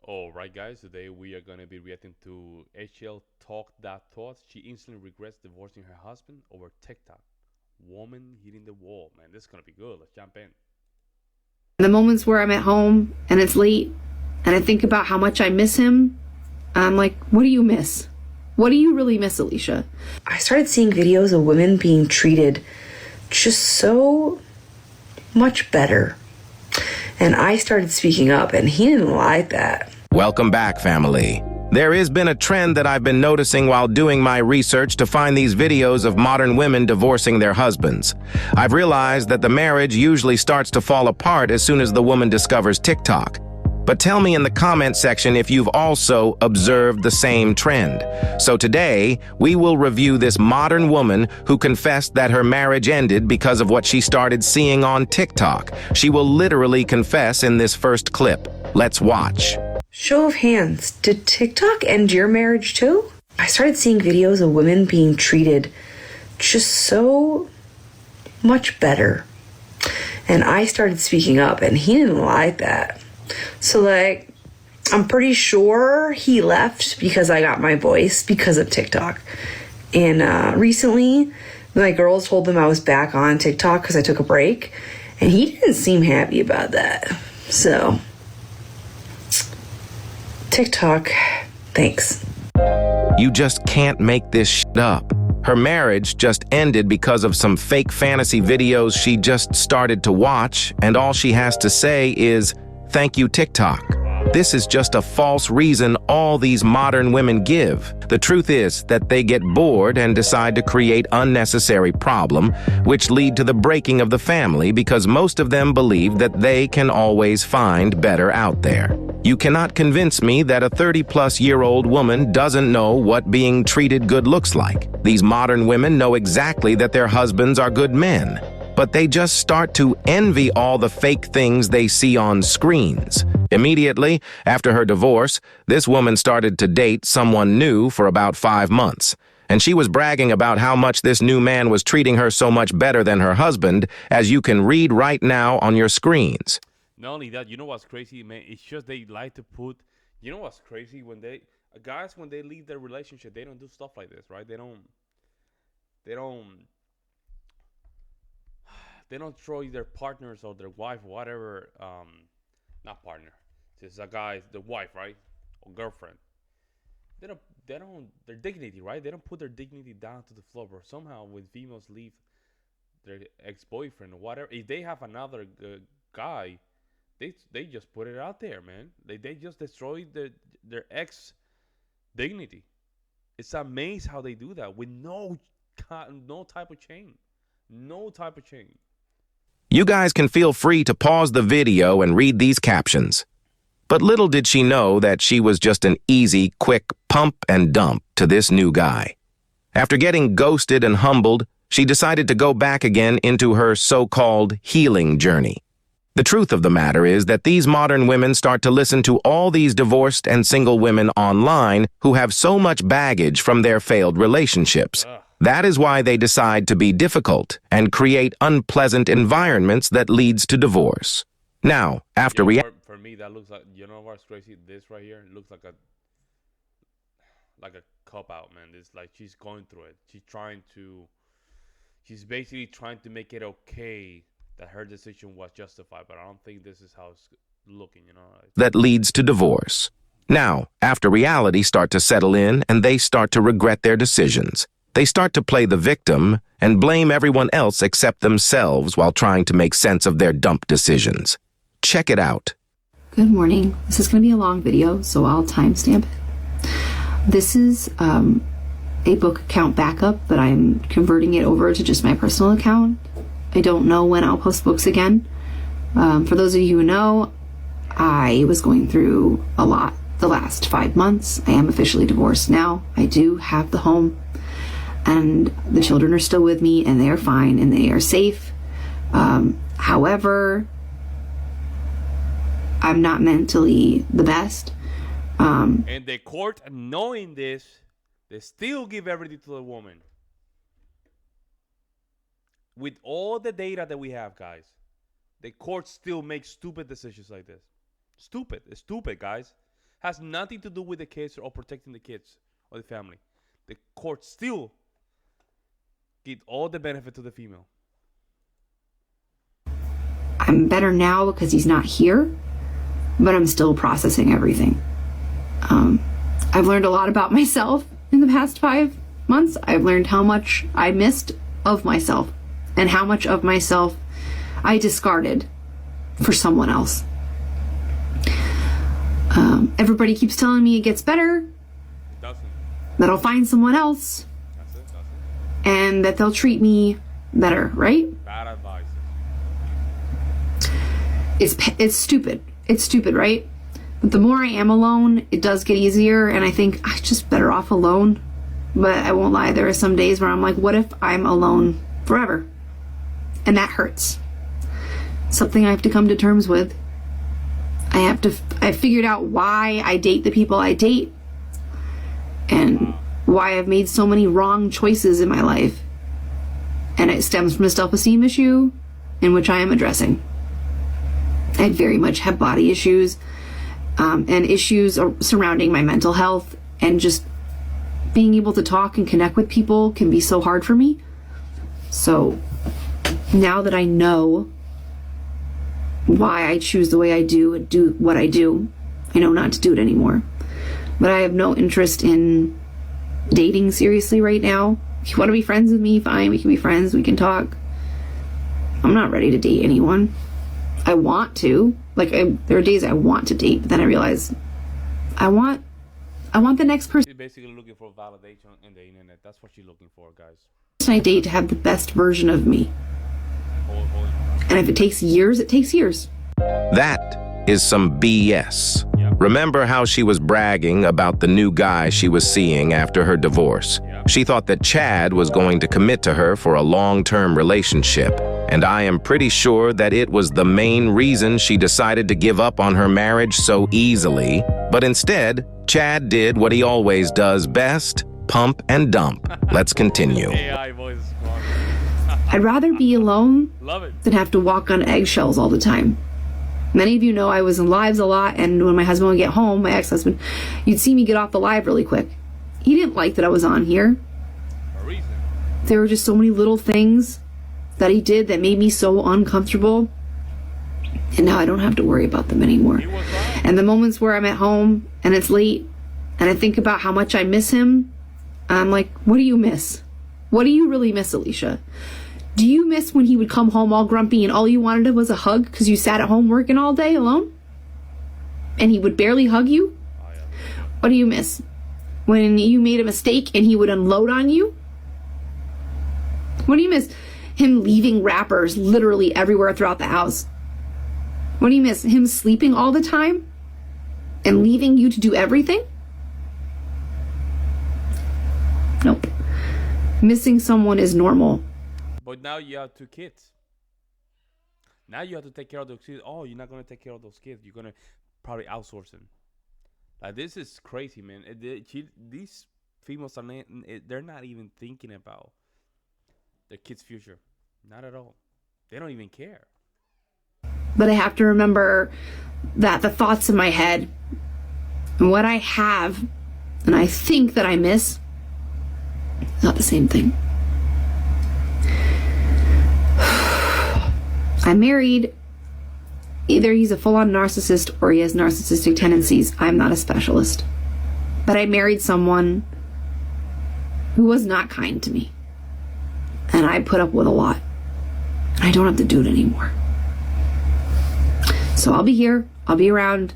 All right, guys. Today we are gonna be reacting to HL Talk That Thoughts. She instantly regrets divorcing her husband over TikTok. Woman hitting the wall. Man, this is gonna be good. Let's jump in. The moments where I'm at home and it's late and I think about how much I miss him, I'm like, what do you miss? What do you really miss, Alicia? I started seeing videos of women being treated just so much better. And I started speaking up, and he didn't like that. Welcome back, family. There has been a trend that I've been noticing while doing my research to find these videos of modern women divorcing their husbands. I've realized that the marriage usually starts to fall apart as soon as the woman discovers TikTok. But tell me in the comment section if you've also observed the same trend. So today, we will review this modern woman who confessed that her marriage ended because of what she started seeing on TikTok. She will literally confess in this first clip. Let's watch. Show of hands, did TikTok end your marriage too? I started seeing videos of women being treated just so much better. And I started speaking up, and he didn't like that. So, I'm pretty sure he left because I got my voice because of TikTok. And recently, my girls told him I was back on TikTok because I took a break, and he didn't seem happy about that. So, TikTok, thanks. You just can't make this shit up. Her marriage just ended because of some fake fantasy videos she just started to watch, and all she has to say is, "Thank you, TikTok." This is just a false reason all these modern women give. The truth is that they get bored and decide to create unnecessary problem, which lead to the breaking of the family because most of them believe that they can always find better out there. You cannot convince me that a 30-plus-year-old woman doesn't know what being treated good looks like. These modern women know exactly that their husbands are good men, but they just start to envy all the fake things they see on screens. Immediately after her divorce, this woman started to date someone new for about 5 months, and she was bragging about how much this new man was treating her so much better than her husband, as you can read right now on your screens. Not only that, you know what's crazy, man? It's just they like to put. You know what's crazy when they guys when they leave their relationship, they don't do stuff like this, right? They don't. They don't. They don't throw their partners or their wife or whatever. Not partner. This is a guy, the wife, right, or girlfriend. They don't. They don't. Their dignity, right? They don't put their dignity down to the floor. But somehow, when females leave their ex-boyfriend or whatever, if they have another guy, they just put it out there, man. They just destroy their ex dignity. It's amazing how they do that with no type of change, no type of change. You guys can feel free to pause the video and read these captions. But little did she know that she was just an easy, quick pump and dump to this new guy. After getting ghosted and humbled, she decided to go back again into her so-called healing journey. The truth of the matter is that these modern women start to listen to all these divorced and single women online who have so much baggage from their failed relationships. Ugh. That is why they decide to be difficult and create unpleasant environments that leads to divorce. Now, after For me, that looks like, you know what's crazy? This right here looks like a cop out, man. It's like she's going through it. She's basically trying to make it okay that her decision was justified, but I don't think this is how it's looking, you know. that leads to divorce. Now, after reality start to settle in and they start to regret their decisions, they start to play the victim and blame everyone else except themselves while trying to make sense of their dump decisions. Check it out. Good morning. This is going to be a long video, so I'll timestamp it. This is a book account backup, but I'm converting it over to just my personal account. I don't know when I'll post books again. For those of you who know, I was going through a lot the last 5 months. I am officially divorced now. I do have the home, and the children are still with me, and they are fine, and they are safe. However, I'm not mentally the best. And the court, knowing this, they still give everything to the woman. With all the data that we have, guys, the court still makes stupid decisions like this. Stupid. It's stupid, guys. Has nothing to do with the kids or protecting the kids or the family. The court still give all the benefit to the female. I'm better now because he's not here, but I'm still processing everything. I've learned a lot about myself in the past 5 months. I've learned how much I missed of myself and how much of myself I discarded for someone else. Everybody keeps telling me it gets better, It doesn't. that I'll find someone else, That's it. and that they'll treat me better, right? Bad advice. It's stupid. It's stupid, right? But the more I am alone, it does get easier, and I think I'm just better off alone. But I won't lie, there are some days where I'm like, what if I'm alone forever? And that hurts. Something I have to come to terms with. I figured out why I date the people I date, and why I've made so many wrong choices in my life. And it stems from a self-esteem issue in which I am addressing. I very much have body issues, and issues surrounding my mental health, and just being able to talk and connect with people can be so hard for me. So now that I know why I choose the way I do and do what I do, I know not to do it anymore. But I have no interest in dating seriously right now. If you want to be friends with me, fine, we can be friends, we can talk. I'm not ready to date anyone. I want to. There are days I want to date, but then I realize I want the next person She's basically looking for validation in the internet. That's what she's looking for, guys. I date to have the best version of me. And if it takes years, it takes years. That is some BS. Yep. Remember how she was bragging about the new guy she was seeing after her divorce? Yep. She thought that Chad was going to commit to her for a long-term relationship, and I am pretty sure that it was the main reason she decided to give up on her marriage so easily. But instead, Chad did what he always does best: pump and dump. Let's continue. AI voice is smart. I'd rather be alone Love it. than have to walk on eggshells all the time. Many of you know I was in lives a lot, and when my husband would get home, my ex-husband, you'd see me get off the live really quick. He didn't like that I was on here. For a reason. There were just so many little things that he did that made me so uncomfortable, and now I don't have to worry about them anymore. He was right. And the moments where I'm at home and it's late and I think about how much I miss him, I'm like, what do you miss? What do you really miss, Alicia? Do you miss when he would come home all grumpy and all you wanted was a hug because you sat at home working all day alone? And he would barely hug you? Oh, yeah. What do you miss? When you made a mistake and he would unload on you? What do you miss? Him leaving wrappers literally everywhere throughout the house. What do you miss? Him sleeping all the time and leaving you to do everything? Nope. Missing someone is normal. But now you have 2 kids. Now you have to take care of those kids. Oh, you're not going to take care of those kids. You're going to probably outsource them. Like, this is crazy, man. These females they're not even thinking about their kids' future. Not at all. They don't even care. But I have to remember that the thoughts in my head and what I have and I think that I miss, not the same thing. I'm married. Either he's a full-on narcissist or he has narcissistic tendencies. I'm not a specialist. But I married someone who was not kind to me. And I put up with a lot. And I don't have to do it anymore. So I'll be here. I'll be around.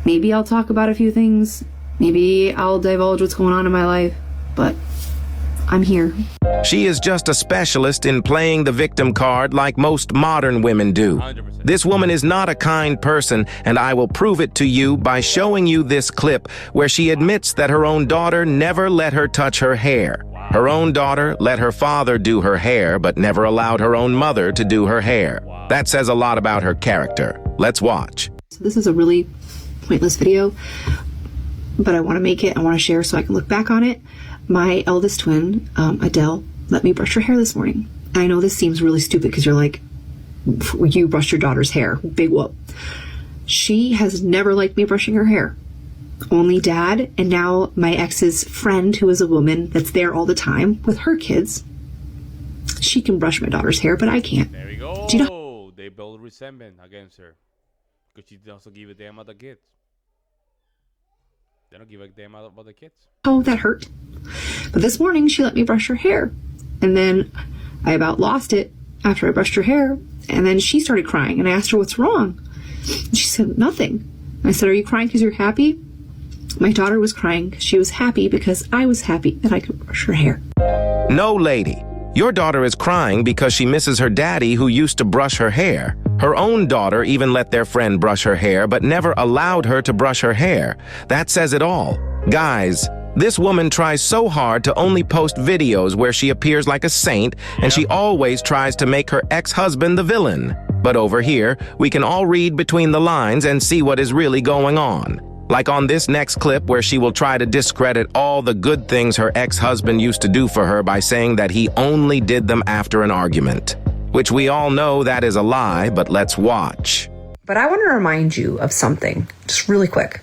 Maybe I'll talk about a few things. Maybe I'll divulge what's going on in my life. But I'm here. She is just a specialist in playing the victim card like most modern women do. 100%. This woman is not a kind person, and I will prove it to you by showing you this clip where she admits that her own daughter never let her touch her hair. Her own daughter let her father do her hair, but never allowed her own mother to do her hair. That says a lot about her character. Let's watch. So this is a really pointless video, but I want to make it. I want to share so I can look back on it. My eldest twin, Adele, let me brush her hair this morning. I know this seems really stupid because you're like, you brushed your daughter's hair. Big whoop. She has never liked me brushing her hair. Only dad, and now my ex's friend, who is a woman that's there all the time with her kids. She can brush my daughter's hair, but I can't. There we go. Do you know- They build resentment against her because she doesn't give a damn about the kids. They don't give a damn about the kids. Oh, that hurt. But this morning she let me brush her hair. And then I about lost it after I brushed her hair. And then she started crying. And I asked her, what's wrong? And she said, nothing. And I said, are you crying because you're happy? My daughter was crying. She was happy because I was happy that I could brush her hair. No, lady. Your daughter is crying because she misses her daddy who used to brush her hair. Her own daughter even let their friend brush her hair, but never allowed her to brush her hair. That says it all. Guys, this woman tries so hard to only post videos where she appears like a saint, and she always tries to make her ex-husband the villain. But over here, we can all read between the lines and see what is really going on. Like on this next clip where she will try to discredit all the good things her ex-husband used to do for her by saying that he only did them after an argument. Which we all know that is a lie, but let's watch. But I want to remind you of something, just really quick.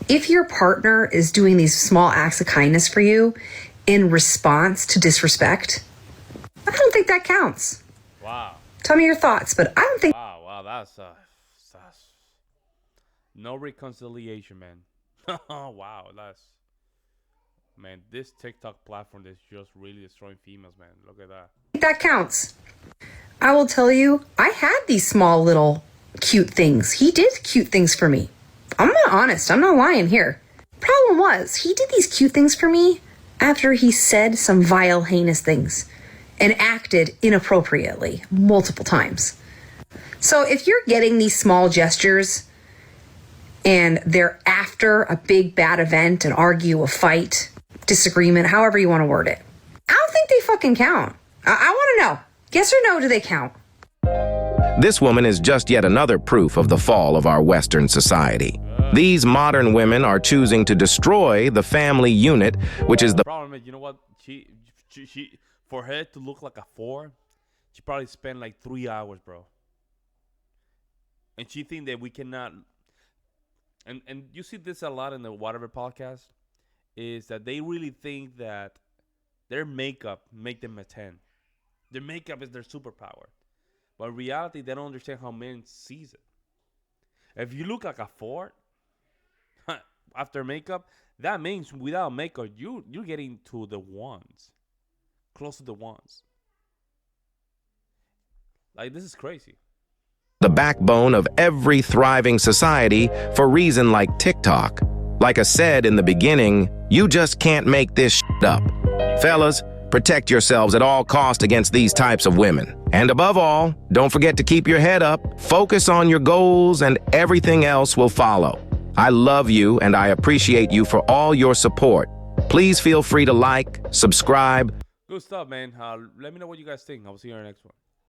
If your partner is doing these small acts of kindness for you in response to disrespect, I don't think that counts. Wow. Tell me your thoughts, but I don't think... Wow, that's no reconciliation, man. Wow, man, this TikTok platform is just really destroying females, man. Look at that. that counts. I will tell you, I had these small little cute things. He did cute things for me. I'm not honest. I'm not lying here. Problem was, he did these cute things for me after he said some vile, heinous things and acted inappropriately multiple times. So if you're getting these small gestures and they're after a big bad event, an argue, a fight, disagreement, however you want to word it, I don't think they fucking count. I want to know, yes or no, do they count? This woman is just yet another proof of the fall of our Western society. These modern women are choosing to destroy the family unit, which is the problem is, you know what? She for her to look like a 4, she probably spent like 3 hours, bro. And she think that we cannot. And you see this a lot in the whatever podcast, is that they really think that their makeup make them a 10. Their makeup is their superpower. But in reality, they don't understand how men sees it. If you look like a 4 after makeup, that means without makeup, you're getting to the 1s. Close to the 1s. Like, this is crazy. The backbone of every thriving society for reason like TikTok. Like I said in the beginning, you just can't make this shit up. Fellas, protect yourselves at all costs against these types of women. And above all, don't forget to keep your head up, focus on your goals, and everything else will follow. I love you and I appreciate you for all your support. Please feel free to like, subscribe. Good stuff, man. Let me know what you guys think. I'll see you in the next one.